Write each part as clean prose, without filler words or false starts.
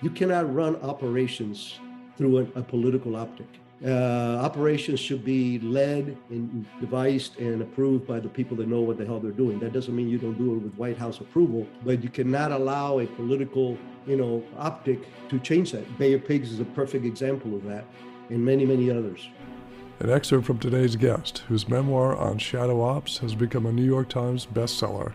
You cannot run operations through a political optic. Operations should be led and devised and approved by the people that know what the hell they're doing. That doesn't mean you don't do it with White House approval, but you cannot allow a political, optic to change that. Bay of Pigs is a perfect example of that, and many, many others. An excerpt from today's guest, whose memoir on shadow ops has become a New York Times bestseller.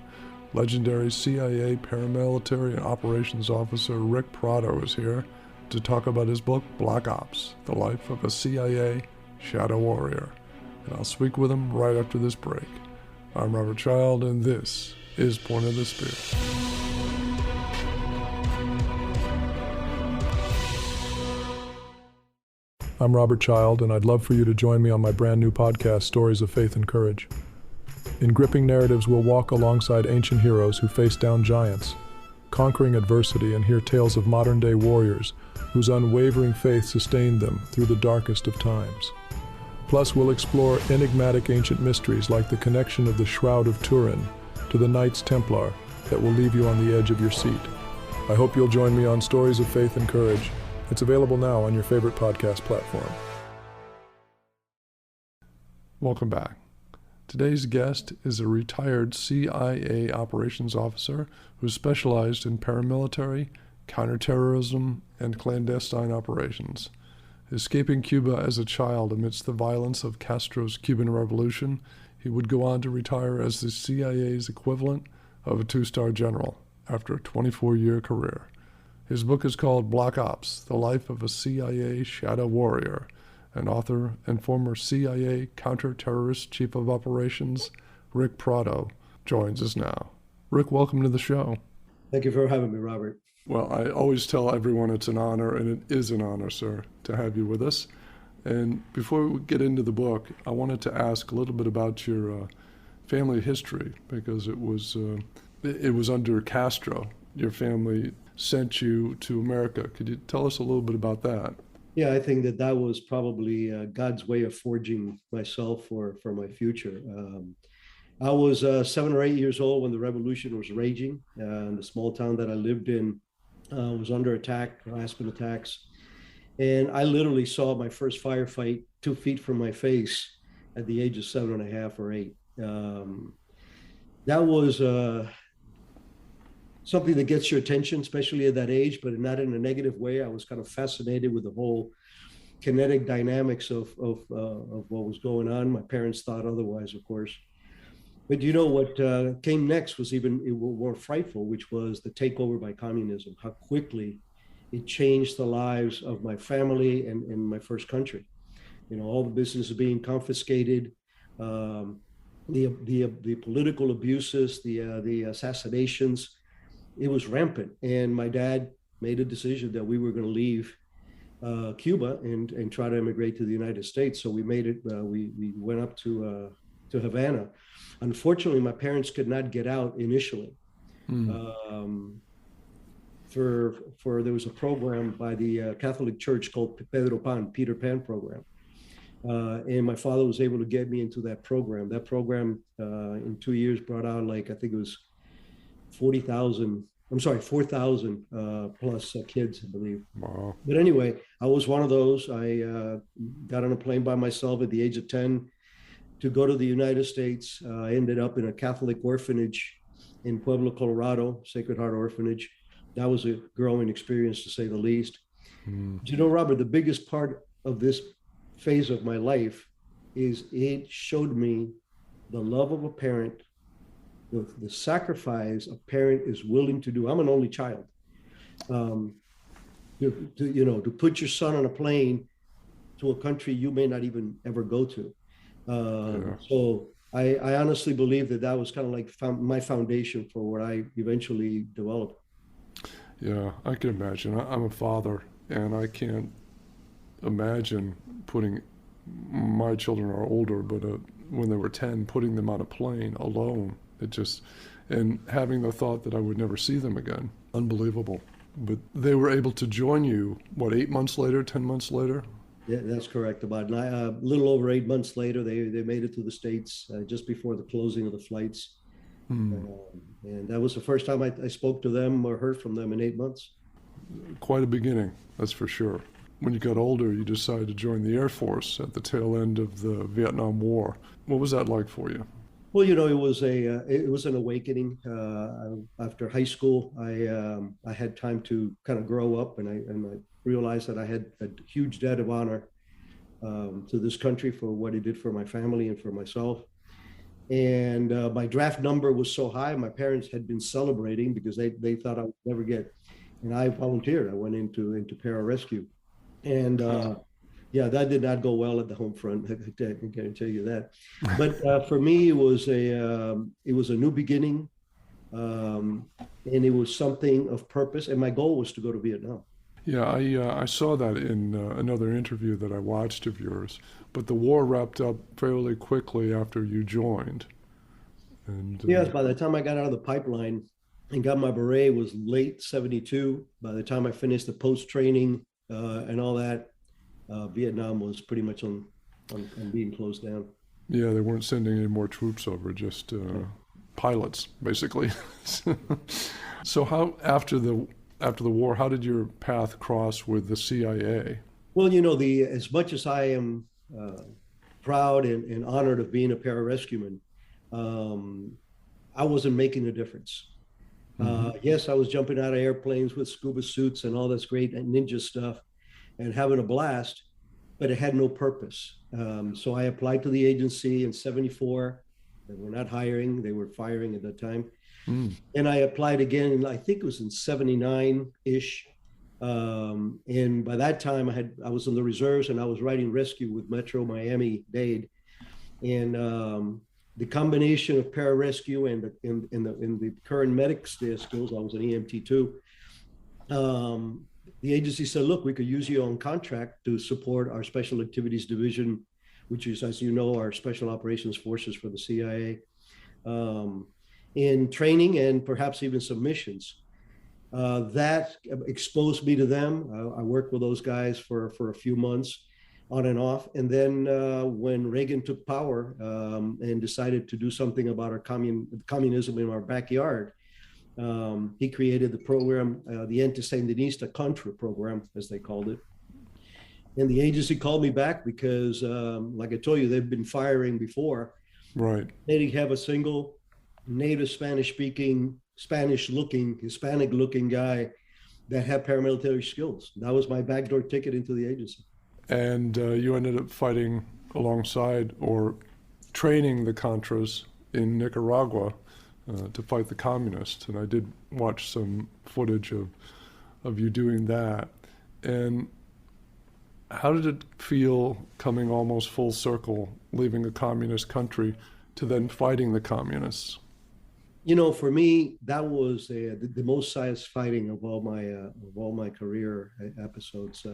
Legendary CIA paramilitary and operations officer Ric Prado is here to talk about his book, Black Ops, The Life of a CIA Shadow Warrior. And I'll speak with him right after this break. I'm Robert Child, and this is Point of the Spear. I'm Robert Child, and I'd love for you to join me on my brand new podcast, Stories of Faith and Courage. In gripping narratives, we'll walk alongside ancient heroes who face down giants, conquering adversity, and hear tales of modern-day warriors whose unwavering faith sustained them through the darkest of times. Plus, we'll explore enigmatic ancient mysteries like the connection of the Shroud of Turin to the Knights Templar that will leave you on the edge of your seat. I hope you'll join me on Stories of Faith and Courage. It's available now on your favorite podcast platform. Welcome back. Today's guest is a retired CIA operations officer who specialized in paramilitary, counterterrorism, and clandestine operations. Escaping Cuba as a child amidst the violence of Castro's Cuban Revolution, he would go on to retire as the CIA's equivalent of a two-star general after a 24-year career. His book is called Black Ops, The Life of a CIA Shadow Warrior, and author and former CIA counter-terrorist chief of operations, Ric Prado, joins us now. Ric, welcome to the show. Thank you for having me, Robert. Well, I always tell everyone it's an honor, and it is an honor, sir, to have you with us. And before we get into the book, I wanted to ask a little bit about your family history, because it was under Castro. Your family sent you to America. Could you tell us a little bit about that? Yeah, I think that was probably God's way of forging myself for my future. I was 7 or 8 years old when the revolution was raging. And the small town that I lived in was under attack, Aspen attacks. And I literally saw my first firefight 2 feet from my face at the age of 7.5 or 8. That was something that gets your attention, especially at that age, but not in a negative way. I was kind of fascinated with the whole kinetic dynamics of what was going on. My parents thought otherwise, of course. But what came next was even more frightful, which was the takeover by communism, how quickly it changed the lives of my family and my first country. All the businesses being confiscated, the political abuses, the assassinations. It was rampant, and my dad made a decision that we were going to leave Cuba and try to immigrate to the United States. So we made it. We went up to Havana. Unfortunately, my parents could not get out initially. There was a program by the Catholic Church called Peter Pan program, and my father was able to get me into that program. That program in 2 years brought out I think it was 4,000 plus kids, I believe. Wow. But anyway, I was one of those. I got on a plane by myself at the age of 10 to go to the United States. I ended up in a Catholic orphanage in Pueblo, Colorado, Sacred Heart Orphanage. That was a growing experience, to say the least. Robert, the biggest part of this phase of my life is it showed me the love of a parent, the sacrifice a parent is willing to do. I'm an only child. To put your son on a plane to a country you may not even ever go to. So I honestly believe that was kind of like my foundation for what I eventually developed. Yeah, I can imagine. I'm a father, and I can't imagine putting my children are older, but when they were 10, putting them on a plane alone. And having the thought that I would never see them again. Unbelievable. But they were able to join you, 8 months later, 10 months later? Yeah, that's correct. About a little over 8 months later, they made it to the States just before the closing of the flights. And that was the first time I spoke to them or heard from them in 8 months. quite a beginning, that's for sure. When you got older, you decided to join the Air Force at the tail end of the Vietnam War. What was that like for you? Well, it was an awakening. After high school, I had time to kind of grow up, and I realized that I had a huge debt of honor to this country for what it did for my family and for myself. And my draft number was so high, my parents had been celebrating because they thought I would never get. And I volunteered. I went into pararescue, and yeah, that did not go well at the home front. I can tell you that. But for me, it was a new beginning, and it was something of purpose. And my goal was to go to Vietnam. Yeah, I saw that in another interview that I watched of yours. But the war wrapped up fairly quickly after you joined. And Yes, by the time I got out of the pipeline and got my beret was late '72. By the time I finished the post training and all that, Vietnam was pretty much on being closed down. yeah, they weren't sending any more troops over, just pilots, basically. So how after the war, how did your path cross with the CIA? Well, you know, the as much as I am proud and honored of being a pararescueman, um, I wasn't making a difference. Hmm. Yes, I was jumping out of airplanes with scuba suits and all this great ninja stuff and having a blast, but it had no purpose. So I applied to the agency in '74. They were not hiring; they were firing at that time. Mm. And I applied again, I think it was in '79 ish. And by that time, I was in the reserves and I was riding rescue with Metro Miami Dade. And the combination of pararescue and the current medic skills, I was an EMT too. The agency said, "Look, we could use you on contract to support our Special Activities Division, which is, as you know, our Special Operations Forces for the CIA." In training and perhaps even some missions. That exposed me to them. I worked with those guys for a few months on and off. And then when Reagan took power and decided to do something about our communism in our backyard, he created the program, the Anti-Sandinista Contra program, as they called it. And the agency called me back because, like I told you, they've been firing before. Right. They didn't have a single native Spanish speaking, Spanish looking, Hispanic looking guy that had paramilitary skills. That was my backdoor ticket into the agency. And you ended up fighting alongside or training the Contras in Nicaragua to fight the communists. And I did watch some footage of you doing that. And how did it feel coming almost full circle, leaving a communist country to then fighting the communists? You know, for me, that was the most satisfying of all my career episodes.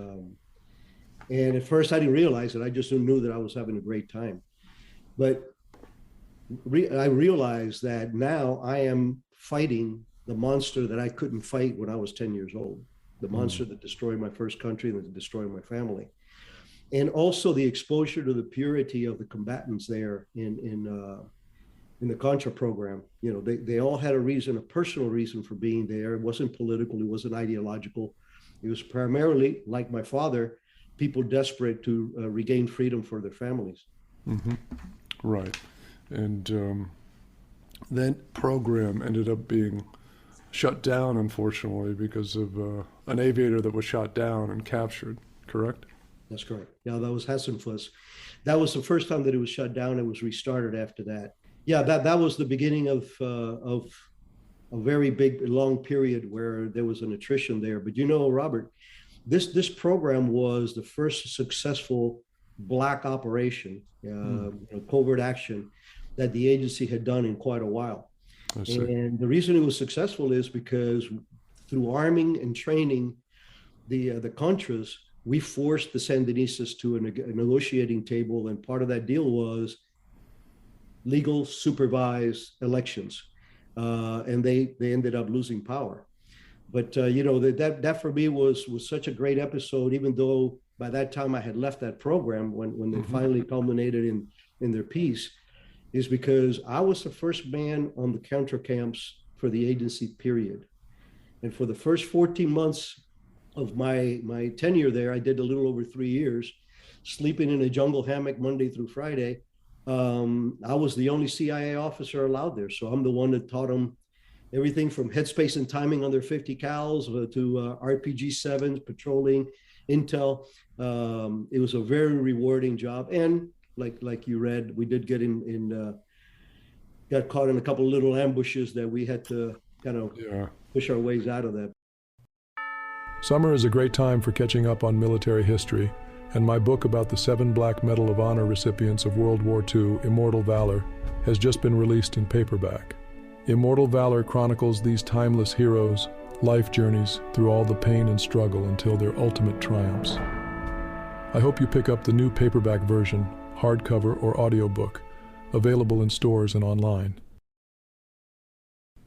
And at first, I didn't realize it. I just knew that I was having a great time. But I realized that now I am fighting the monster that I couldn't fight when I was 10 years old, the monster that destroyed my first country and that destroyed my family. And also the exposure to the purity of the combatants there in the Contra program. You know, they all had a reason, a personal reason for being there. It wasn't political, it wasn't ideological. It was primarily, like my father, people desperate to regain freedom for their families. Hmm. Right. And that program ended up being shut down, unfortunately, because of an aviator that was shot down and captured, correct? That's correct. Yeah, that was Hessenfuss. That was the first time that it was shut down. It was restarted after that. Yeah, that was the beginning of a very big, long period where there was an attrition there. But you know, Robert, this program was the first successful black operation, covert action that the agency had done in quite a while. I see. And the reason it was successful is because through arming and training the Contras, we forced the Sandinistas to a negotiating table, and part of that deal was legal supervised elections, and they ended up losing power. But you know that for me was such a great episode, even though by that time I had left that program when they finally culminated in their peace, is because I was the first man on the counter camps for the agency period, and for the first 14 months of my tenure there, I did a little over 3 years, sleeping in a jungle hammock Monday through Friday. I was the only CIA officer allowed there, so I'm the one that taught them everything from headspace and timing on their 50 cals to RPG sevens, patrolling, intel. It was a very rewarding job, and like you read, we did get got caught in a couple of little ambushes that we had to kind of Yeah. push our ways out of that. Summer is a great time for catching up on military history, and my book about the 7 Black Medal of Honor recipients of World War II, Immortal Valor, has just been released in paperback. Immortal Valor chronicles these timeless heroes' life journeys through all the pain and struggle until their ultimate triumphs. I hope you pick up the new paperback version, hardcover or audiobook, available in stores and online.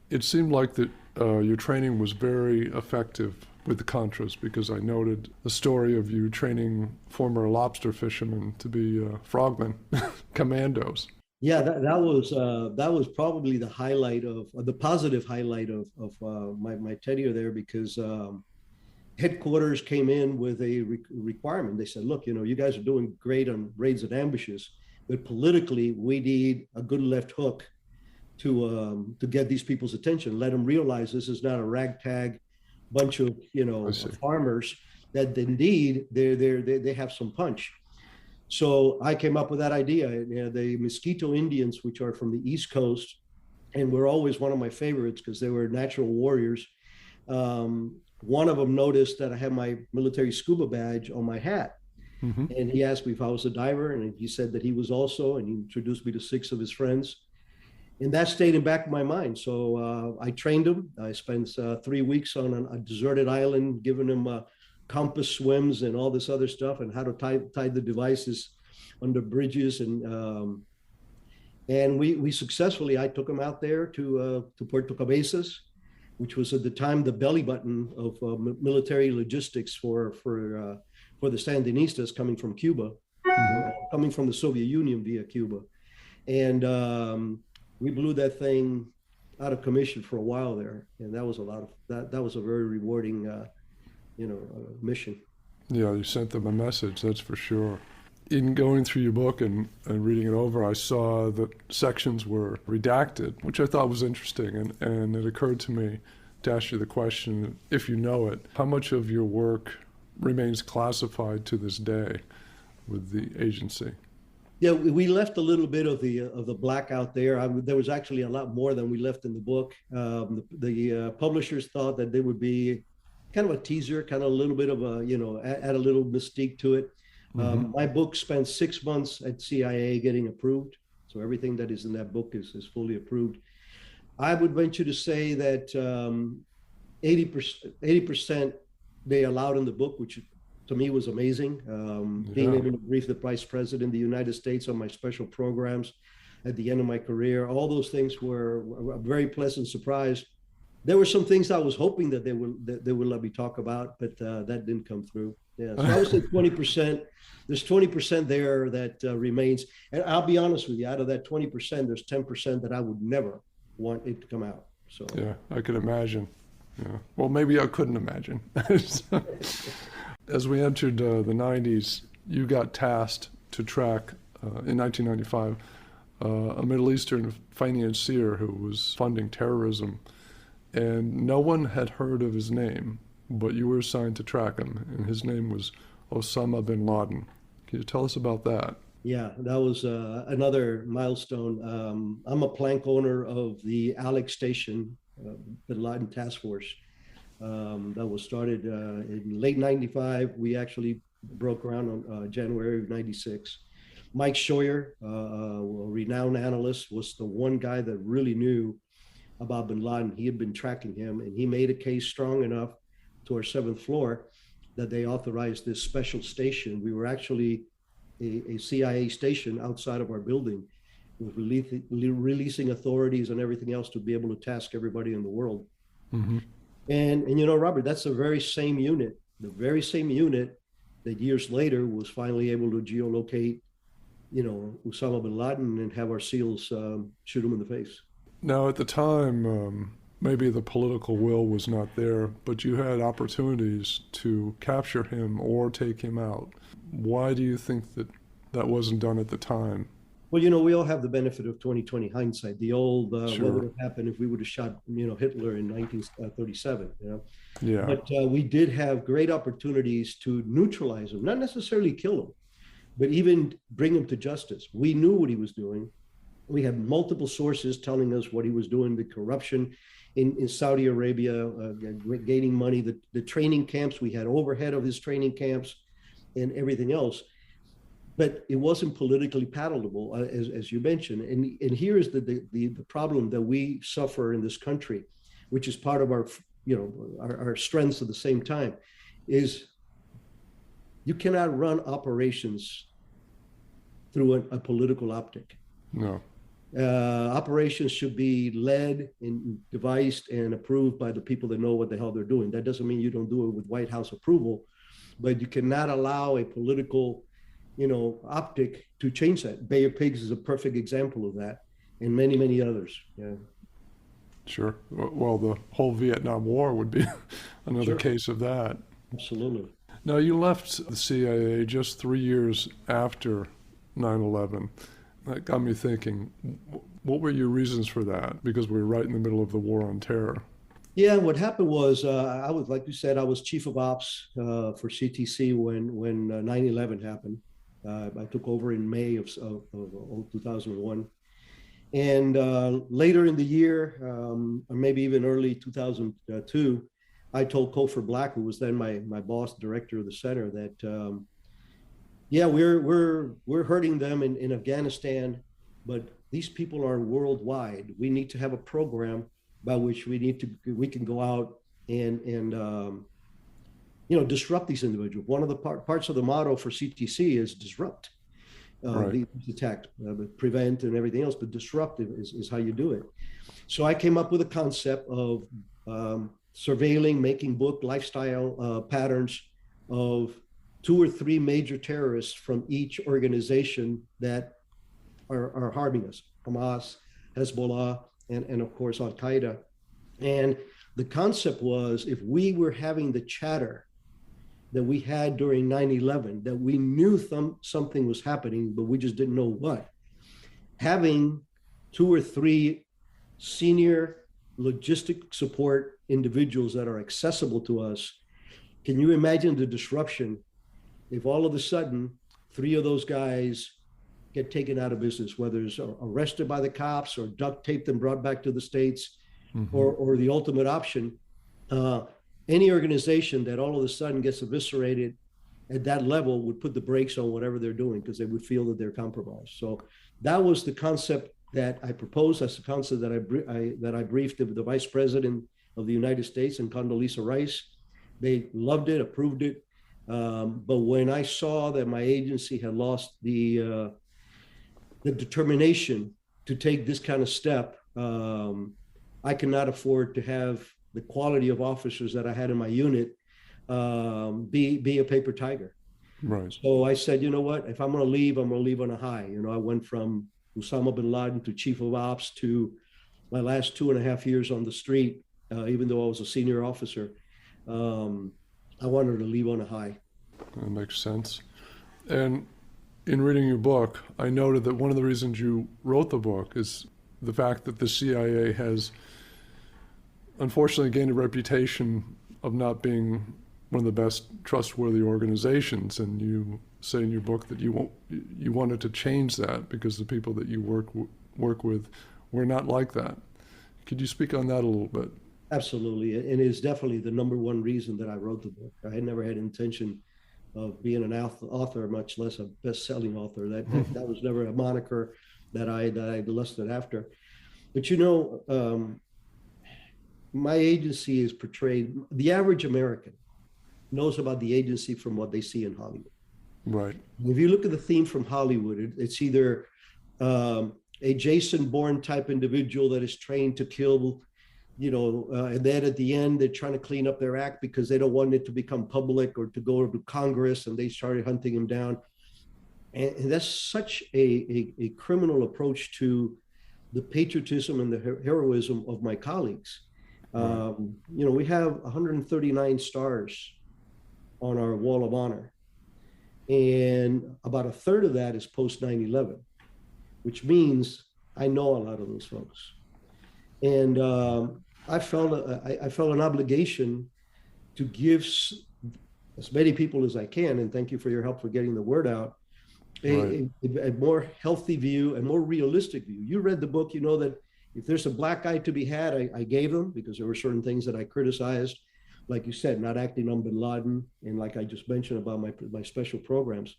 It seemed like that your training was very effective with the Contras, because I noted the story of you training former lobster fishermen to be frogmen, commandos. Yeah, that was probably the highlight of the positive highlight of my tenure there, because headquarters came in with a requirement. They said, look, you guys are doing great on raids and ambushes, but politically we need a good left hook to get these people's attention, let them realize this is not a ragtag bunch of farmers, that indeed they have some punch. So I came up with that idea. The Mosquito Indians, which are from the East Coast, and were always one of my favorites because they were natural warriors. One of them noticed that I had my military scuba badge on my hat. Mm-hmm. And he asked me if I was a diver, and he said that he was also, and he introduced me to 6 of his friends. And that stayed in back of my mind. So I trained him. I spent 3 weeks on a deserted island, giving him compass swims and all this other stuff, and how to tie the devices under bridges. And we successfully, I took him out there to Puerto Cabezas, which was at the time the belly button of military logistics for the Sandinistas coming from Cuba, coming from the Soviet Union via Cuba. And we blew that thing out of commission for a while there, and that was that was a very rewarding mission. Yeah, you sent them a message, that's for sure. In going through your book and reading it over, I saw that sections were redacted, which I thought was interesting, and it occurred to me to ask you the question, if you know it, how much of your work remains classified to this day with the agency? Yeah, we left a little bit of the black out there. There was actually a lot more than we left in the book. The publishers thought that there would be kind of a teaser, kind of a little bit of add a little mystique to it. Mm-hmm. My book spent 6 months at CIA getting approved. So everything that is in that book is fully approved. I would venture to say that 80% they allowed in the book, which to me was amazing. Being able to brief the Vice President of the United States on my special programs at the end of my career, all those things were a very pleasant surprise. There were some things I was hoping that they would let me talk about, but that didn't come through. Yeah, so I would say 20%. There's 20% there that remains, and I'll be honest with you. Out of that 20%, there's 10% that I would never want it to come out. So yeah, I could imagine. Yeah. Well, maybe I couldn't imagine. As we entered the 90s, you got tasked to track, in 1995, a Middle Eastern financier who was funding terrorism. And no one had heard of his name, but you were assigned to track him, and his name was Osama bin Laden. Can you tell us about that? Yeah, that was another milestone. I'm a plank owner of the Alex Station, Bin Laden Task Force. That was started in late 95. We actually broke ground on January of 96. Mike Scheuer, a renowned analyst, was the one guy that really knew about bin Laden. He had been tracking him, and he made a case strong enough to our 7th floor that they authorized this special station. We were actually a CIA station outside of our building, with releasing authorities and everything else to be able to task everybody in the world. Mm-hmm. And Robert, that's the very same unit that years later was finally able to geolocate, Osama bin Laden and have our SEALs shoot him in the face. Now, at the time, maybe the political will was not there, but you had opportunities to capture him or take him out. Why do you think that that wasn't done at the time? Well, we all have the benefit of 2020 hindsight. The old, what would Sure. have happened if we would have shot, Hitler in 1937, Yeah. But we did have great opportunities to neutralize him, not necessarily kill him, but even bring him to justice. We knew what he was doing. We had multiple sources telling us what he was doing, the corruption in Saudi Arabia, gaining money, the training camps. We had overhead of his training camps and everything else. But it wasn't politically palatable, as you mentioned. And here is the problem that we suffer in this country, which is part of our strengths at the same time, is you cannot run operations through a political optic. No. Operations should be led and devised and approved by the people that know what the hell they're doing. That doesn't mean you don't do it with White House approval, but you cannot allow a political, optic to change that. Bay of Pigs is a perfect example of that, and many, many others. Yeah. Sure. Well, the whole Vietnam War would be another Sure. case of that. Absolutely. Now, you left the CIA just 3 years after 9/11. That got me thinking, what were your reasons for that? Because we were right in the middle of the war on terror. Yeah, what happened was I was, like you said, I was chief of ops for CTC when 9/11 happened. I took over in May of 2001. And later in the year, or maybe even early 2002, I told Kofor Black, who was then my boss, director of the center, that yeah, we're hurting them in Afghanistan, but these people are worldwide. We need to have a program by which we can go out and disrupt these individuals. One of the parts of the motto for CTC is disrupt. Right. These attacks, prevent and everything else, but disruptive is how you do it. So I came up with a concept of surveilling, making book lifestyle patterns of 2 or 3 major terrorists from each organization that are harming us: Hamas, Hezbollah, and of course Al Qaeda. And the concept was, if we were having the chatter that we had during 9/11, that we knew something was happening, but we just didn't know what, having 2 or 3 senior logistic support individuals that are accessible to us, can you imagine the disruption if all of a sudden 3 of those guys get taken out of business, whether it's arrested by the cops or duct taped and brought back to the States, Mm-hmm. or the ultimate option, any organization that all of a sudden gets eviscerated at that level would put the brakes on whatever they're doing, because they would feel that they're compromised. So that was the concept that I proposed. That's the concept that I briefed the Vice President of the United States and Condoleezza Rice. They loved it, approved it. But when I saw that my agency had lost the determination to take this kind of step, I cannot afford to have the quality of officers that I had in my unit be a paper tiger. Right. So I said, you know what? If I'm going to leave, I'm going to leave on a high. I went from Osama bin Laden to chief of ops to my last 2.5 years on the street, even though I was a senior officer. I wanted to leave on a high. That makes sense. And in reading your book, I noted that one of the reasons you wrote the book is the fact that the CIA has unfortunately gained a reputation of not being one of the best trustworthy organizations. And you say in your book that you wanted to change that because the people that you work with were not like that. Could you speak on that a little bit? Absolutely. And it's definitely the number one reason that I wrote the book. I had never had intention of being an author, much less a best-selling author. That was never a moniker that I lusted after. But my agency is portrayed. The average American knows about the agency from what they see in Hollywood. Right. If you look at the theme from Hollywood, it's either a Jason Bourne type individual that is trained to kill, and then at the end they're trying to clean up their act because they don't want it to become public or to go to Congress, and they started hunting him down. And that's such a criminal approach to the patriotism and the heroism of my colleagues. Right. We have 139 stars on our wall of honor, and about a third of that is post 9/11, which means I know a lot of those folks. And I felt an obligation to give as many people as I can, and thank you for your help for getting the word out, Right. a more healthy view, a more realistic view. You read the book, you know that if there's a black eye to be had, I gave them, because there were certain things that I criticized, like you said, not acting on bin Laden, and like I just mentioned about my special programs.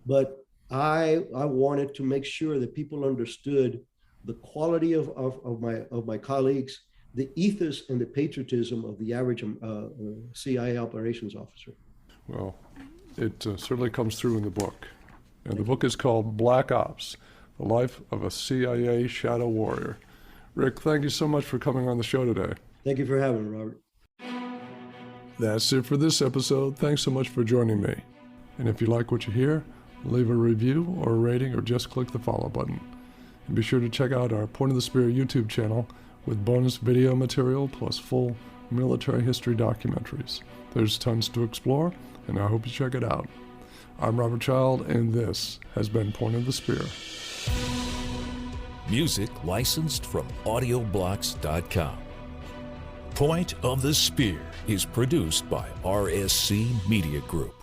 But I wanted to make sure that people understood the quality of my colleagues, the ethos and the patriotism of the average CIA operations officer. Well, it certainly comes through in the book. And the book is called Black Ops, The Life of a CIA Shadow Warrior. Ric, thank you so much for coming on the show today. Thank you for having me, Robert. That's it for this episode. Thanks so much for joining me. And if you like what you hear, leave a review or a rating, or just click the follow button. And be sure to check out our Point of the Spear YouTube channel with bonus video material plus full military history documentaries. There's tons to explore, and I hope you check it out. I'm Robert Child, and this has been Point of the Spear. Music licensed from audioblocks.com. Point of the Spear is produced by RSC Media Group.